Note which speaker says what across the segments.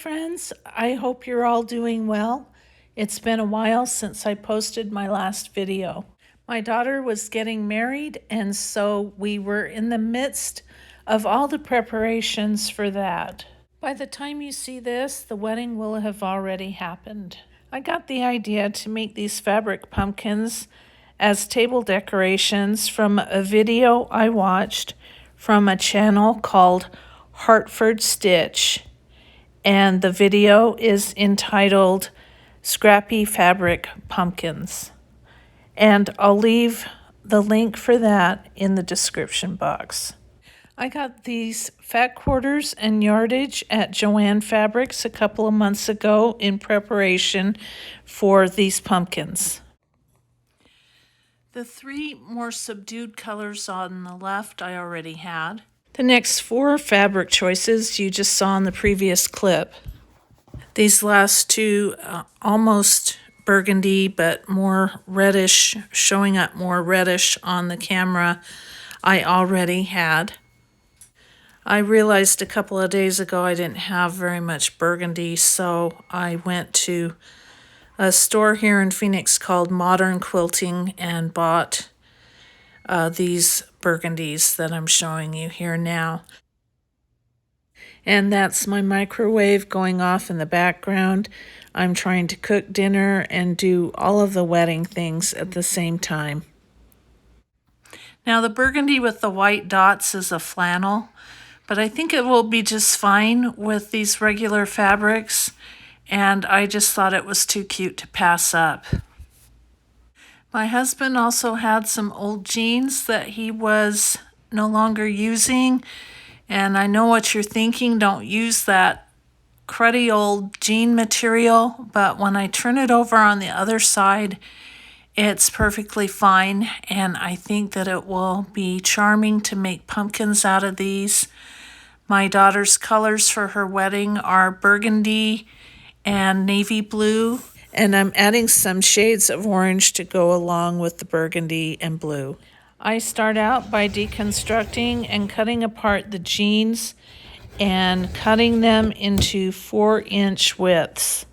Speaker 1: friends. I hope you're all doing well. It's been a while since I posted my last video. My daughter was getting married, and so we were in the midst of all the preparations for that. By the time you see this, the wedding will have already happened. I got the idea to make these fabric pumpkins as table decorations from a video I watched from a channel called Hartford Stitch. And the video is entitled Scrappy Fabric Pumpkins. And I'll leave the link for that in the description box. I got these fat quarters and yardage at Joann Fabrics a couple of months ago in preparation for these pumpkins. The three more subdued colors on the left I already had. The next four fabric choices you just saw in the previous clip. These last two, almost burgundy, but more reddish, showing up more reddish on the camera, I already had. I realized a couple of days ago I didn't have very much burgundy, so I went to a store here in Phoenix called Modern Quilting and bought these burgundies that I'm showing you here now. And that's my microwave going off in the background. I'm trying to cook dinner and do all of the wedding things at the same time. Now the burgundy with the white dots is a flannel, but I think it will be just fine with these regular fabrics, and I just thought it was too cute to pass up. My husband also had some old jeans that he was no longer using, and I know what you're thinking, don't use that cruddy old jean material, but when I turn it over on the other side, it's perfectly fine, and I think that it will be charming to make pumpkins out of these. My daughter's colors for her wedding are burgundy and navy blue, and I'm adding some shades of orange to go along with the burgundy and blue. I start out by deconstructing and cutting apart the jeans and cutting them into 4-inch widths.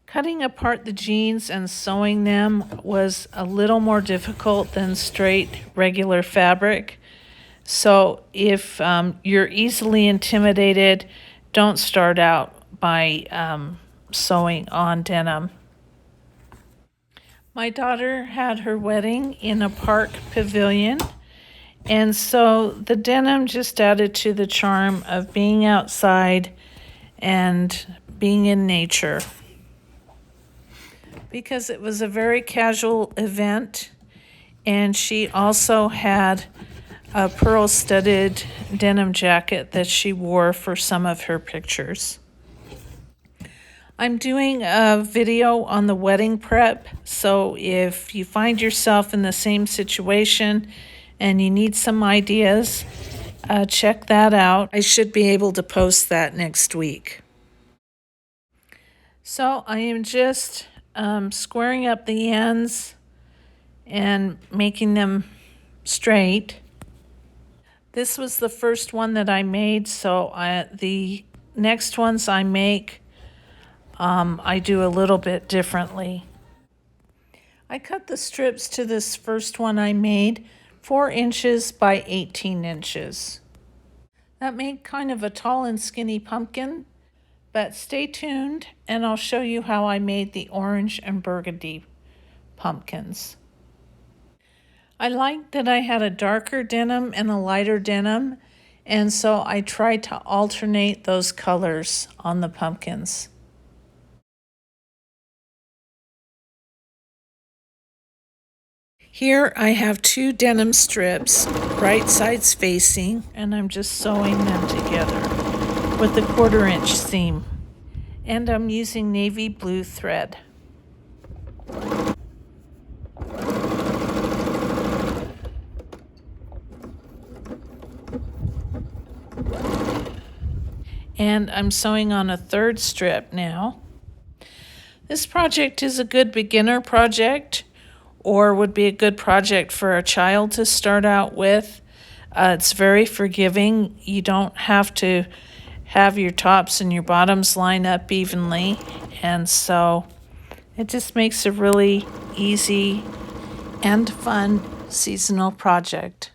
Speaker 1: Cutting apart the jeans and sewing them was a little more difficult than straight regular fabric. So if you're easily intimidated, don't start out by sewing on denim. My daughter had her wedding in a park pavilion, and so the denim just added to the charm of being outside and being in nature. Because it was a very casual event, and she also had a pearl-studded denim jacket that she wore for some of her pictures. I'm doing a video on the wedding prep, so if you find yourself in the same situation and you need some ideas, check that out. I should be able to post that next week. So I am just squaring up the ends and making them straight. This was the first one that I made, so the next ones I make, I do a little bit differently. I cut the strips to this first one I made 4 inches by 18 inches. That made kind of a tall and skinny pumpkin, but stay tuned and I'll show you how I made the orange and burgundy pumpkins. I liked that I had a darker denim and a lighter denim, and so I tried to alternate those colors on the pumpkins. Here I have 2 denim strips, right sides facing, and I'm just sewing them together with a 1/4 inch seam. And I'm using navy blue thread. And I'm sewing on a 3rd strip now. This project is a good beginner project, or would be a good project for a child to start out with. It's very forgiving. You don't have to have your tops and your bottoms line up evenly, and so it just makes a really easy and fun seasonal project.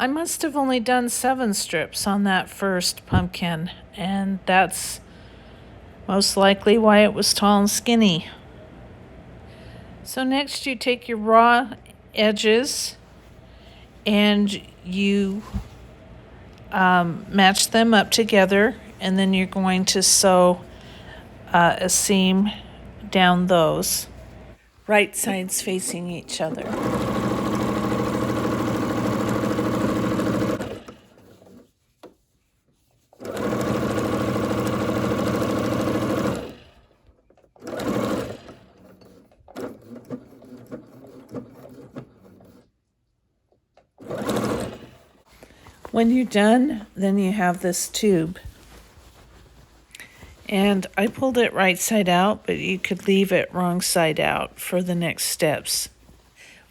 Speaker 1: I must have only done 7 strips on that first pumpkin, and that's most likely why it was tall and skinny. So next you take your raw edges and you match them up together, and then you're going to sew a seam down those, right sides facing each other. When you're done, then you have this tube. And I pulled it right side out, but you could leave it wrong side out for the next steps.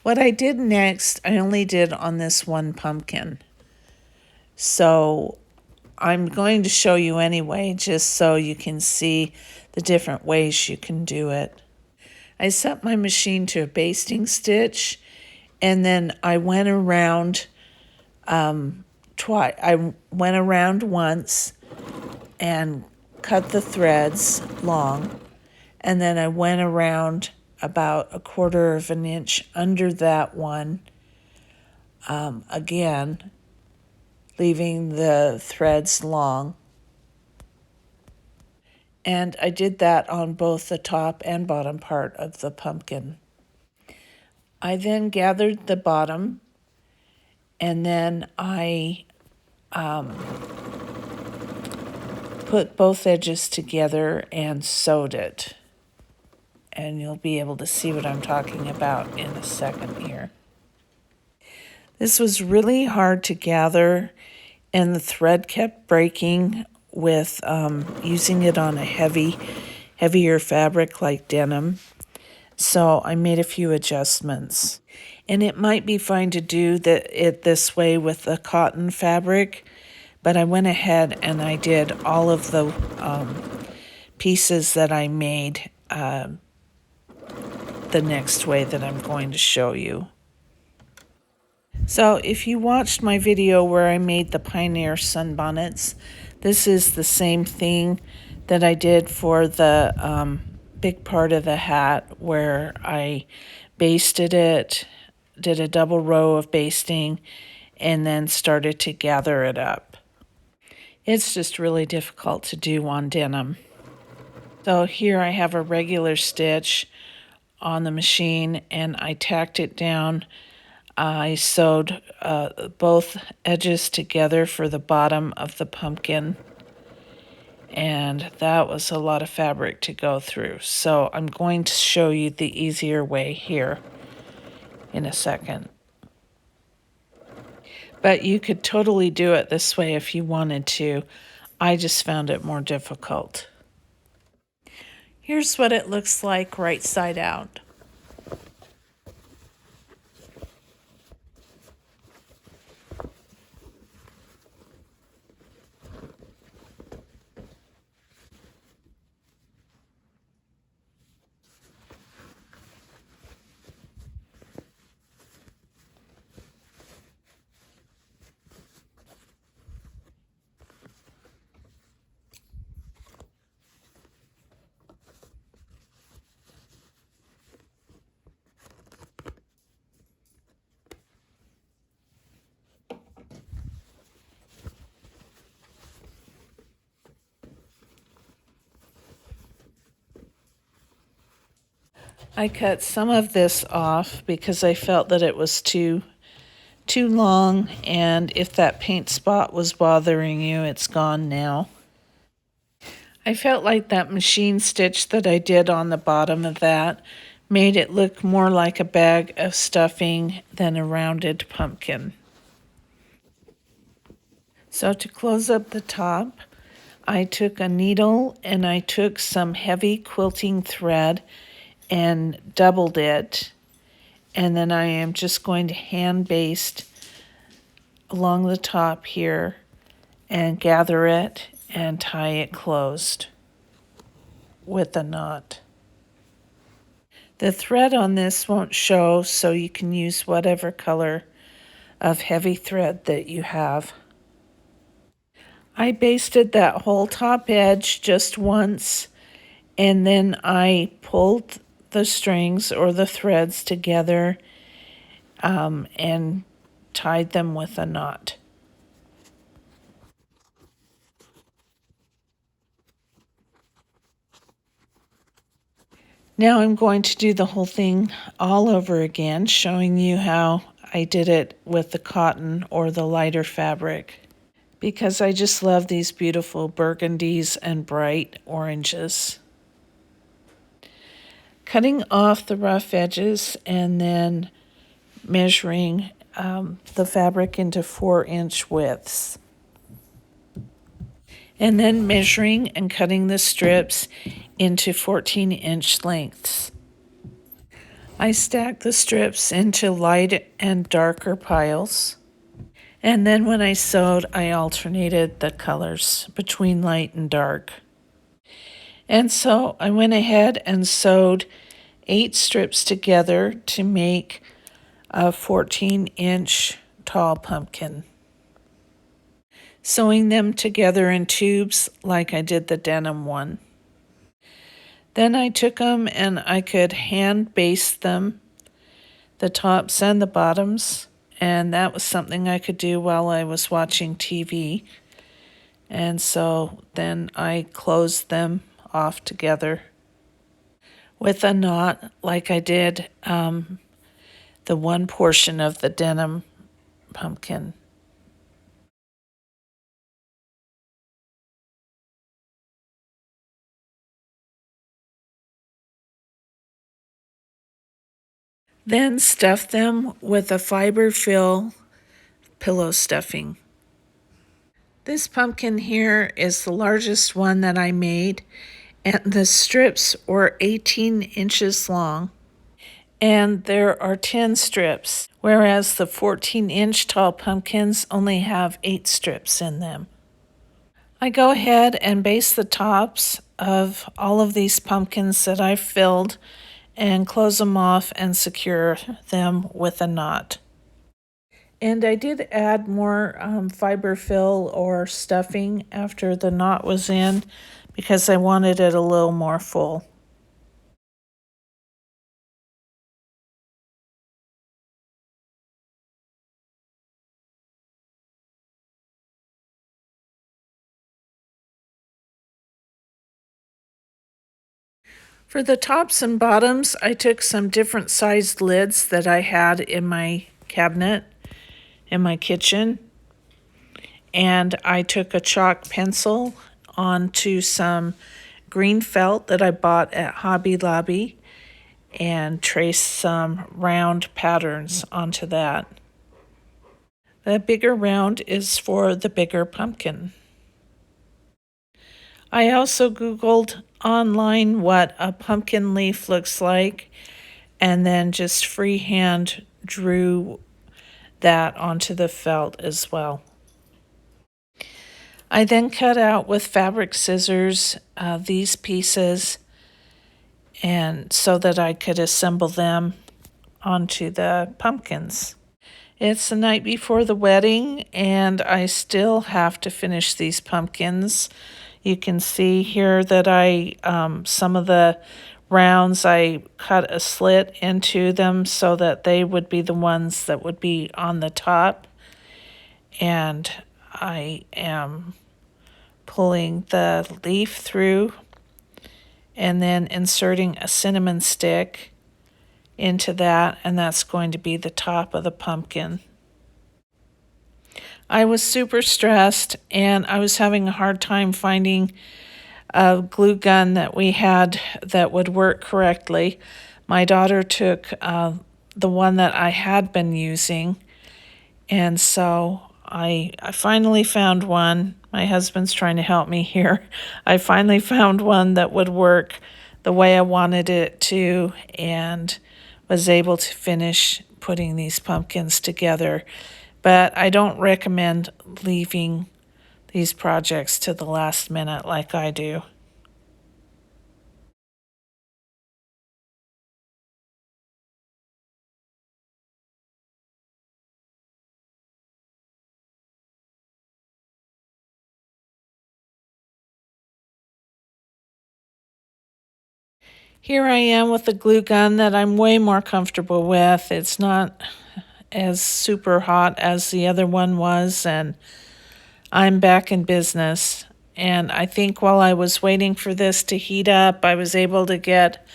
Speaker 1: What I did next, I only did on this one pumpkin. So I'm going to show you anyway, just so you can see the different ways you can do it. I set my machine to a basting stitch, and then I went around twice. I went around once and cut the threads long, and then I went around about 1/4 of an inch under that one again, leaving the threads long. And I did that on both the top and bottom part of the pumpkin. I then gathered the bottom, and then I put both edges together and sewed it. And you'll be able to see what I'm talking about in a second here. This was really hard to gather, and the thread kept breaking with using it on a heavier fabric like denim. So I made a few adjustments. And it might be fine to do it this way with the cotton fabric, but I went ahead and I did all of the pieces that I made the next way that I'm going to show you. So if you watched my video where I made the Pioneer sunbonnets, this is the same thing that I did for the big part of the hat, where I basted it, did a double row of basting, and then started to gather it up. It's just really difficult to do on denim. So here I have a regular stitch on the machine, and I tacked it down. I sewed both edges together for the bottom of the pumpkin, and that was a lot of fabric to go through. So I'm going to show you the easier way here in a second. But you could totally do it this way if you wanted to. I just found it more difficult. Here's what it looks like right side out. I cut some of this off because I felt that it was too long, and if that paint spot was bothering you, it's gone now. I felt like that machine stitch that I did on the bottom of that made it look more like a bag of stuffing than a rounded pumpkin. So to close up the top, I took a needle and I took some heavy quilting thread and doubled it. And then I am just going to hand baste along the top here and gather it and tie it closed with a knot. The thread on this won't show, so you can use whatever color of heavy thread that you have. I basted that whole top edge just once, and then I pulled the strings or the threads together and tied them with a knot. Now I'm going to do the whole thing all over again, showing you how I did it with the cotton or the lighter fabric, because I just love these beautiful burgundies and bright oranges. Cutting off the rough edges and then measuring the fabric into 4-inch widths. And then measuring and cutting the strips into 14-inch lengths. I stacked the strips into light and darker piles. And then when I sewed, I alternated the colors between light and dark. And so I went ahead and sewed 8 strips together to make a 14-inch tall pumpkin, sewing them together in tubes like I did the denim one. Then I took them and I could hand baste them, the tops and the bottoms, and that was something I could do while I was watching TV. And so then I closed them off together with a knot like I did the one portion of the denim pumpkin. Then stuff them with a fiber fill pillow stuffing. This pumpkin here is the largest one that I made, and the strips were 18 inches long. And there are 10 strips, whereas the 14-inch tall pumpkins only have 8 strips in them. I go ahead and baste the tops of all of these pumpkins that I've filled and close them off and secure them with a knot. And I did add more fiber fill or stuffing after the knot was in because I wanted it a little more full. For the tops and bottoms, I took some different sized lids that I had in my cabinet in my kitchen, and I took a chalk pencil onto some green felt that I bought at Hobby Lobby and traced some round patterns onto that. The bigger round is for the bigger pumpkin. I also Googled online what a pumpkin leaf looks like and then just freehand drew that onto the felt as well. I then cut out with fabric scissors these pieces and so that I could assemble them onto the pumpkins. It's the night before the wedding and I still have to finish these pumpkins. You can see here that some of the rounds, I cut a slit into them so that they would be the ones that would be on the top. And I am pulling the leaf through and then inserting a cinnamon stick into that, and that's going to be the top of the pumpkin. I was super stressed and I was having a hard time finding a glue gun that we had that would work correctly. My daughter took the one that I had been using, and so I finally found one, My husband's trying to help me here. I finally found one that would work the way I wanted it to and was able to finish putting these pumpkins together. But I don't recommend leaving these projects to the last minute like I do. Here I am with a glue gun that I'm way more comfortable with. It's not as super hot as the other one was, and I'm back in business. And I think while I was waiting for this to heat up, I was able to get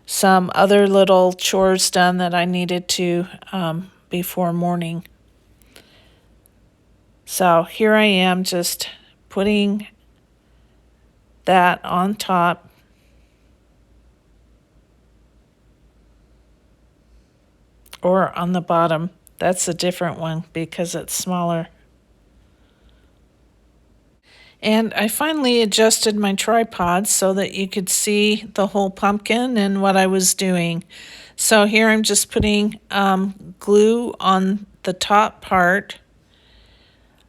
Speaker 1: some other little chores done that I needed to before morning. So here I am just putting that on top. Or on the bottom. That's a different one because it's smaller. And I finally adjusted my tripod so that you could see the whole pumpkin and what I was doing. So here I'm just putting glue on the top part.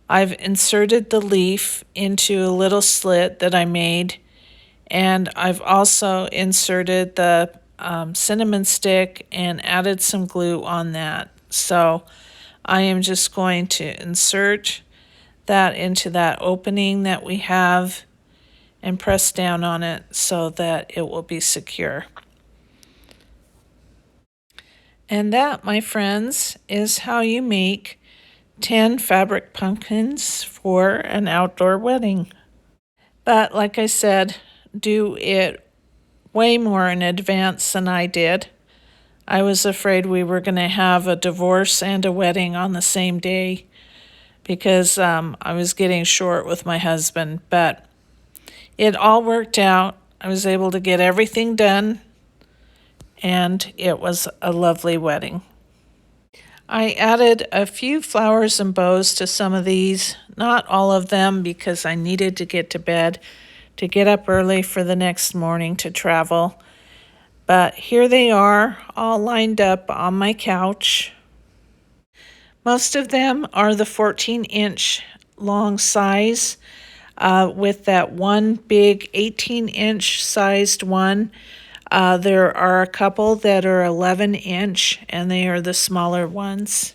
Speaker 1: I've inserted the leaf into a little slit that I made, and I've also inserted the cinnamon stick and added some glue on that. So I am just going to insert that into that opening that we have and press down on it so that it will be secure. And that, my friends, is how you make 10 fabric pumpkins for an outdoor wedding. But like I said, do it way more in advance than I did. I was afraid we were going to have a divorce and a wedding on the same day because I was getting short with my husband, but it all worked out. I was able to get everything done, and it was a lovely wedding. I added a few flowers and bows to some of these, not all of them because I needed to get to bed to get up early for the next morning to travel. But here they are, all lined up on my couch. Most of them are the 14-inch long size, with that one big 18-inch sized one. There are a couple that are 11-inch, and they are the smaller ones.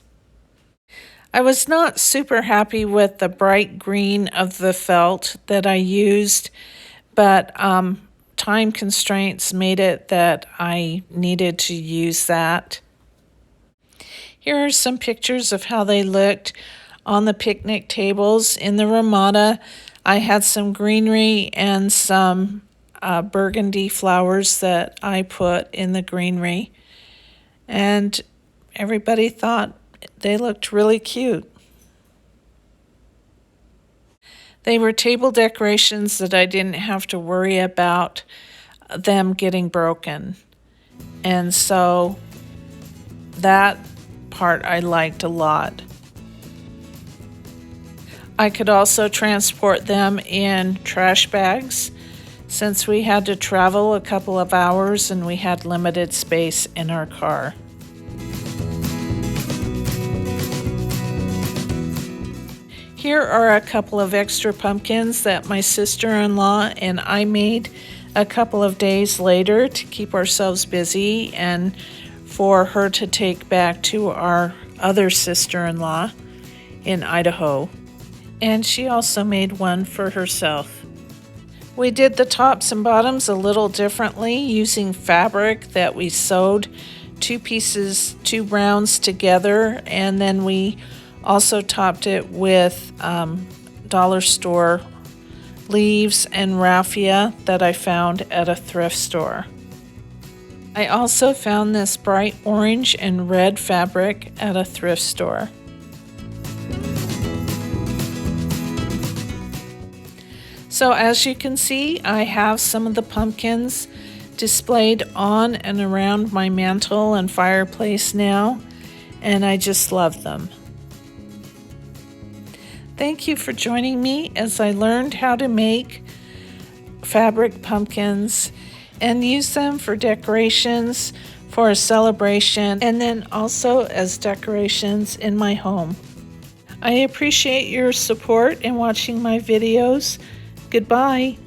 Speaker 1: I was not super happy with the bright green of the felt that I used, but time constraints made it that I needed to use that. Here are some pictures of how they looked on the picnic tables in the Ramada. I had some greenery and some burgundy flowers that I put in the greenery, and everybody thought they looked really cute. They were table decorations that I didn't have to worry about them getting broken. And so that part I liked a lot. I could also transport them in trash bags since we had to travel a couple of hours and we had limited space in our car. Here are a couple of extra pumpkins that my sister-in-law and I made a couple of days later to keep ourselves busy and for her to take back to our other sister-in-law in Idaho. And she also made one for herself. We did the tops and bottoms a little differently using fabric that we sewed two rounds together, and then we also topped it with dollar store leaves and raffia that I found at a thrift store. I also found this bright orange and red fabric at a thrift store. So as you can see, I have some of the pumpkins displayed on and around my mantle and fireplace now, and I just love them. Thank you for joining me as I learned how to make fabric pumpkins and use them for decorations for a celebration, and then also as decorations in my home. I appreciate your support in watching my videos. Goodbye.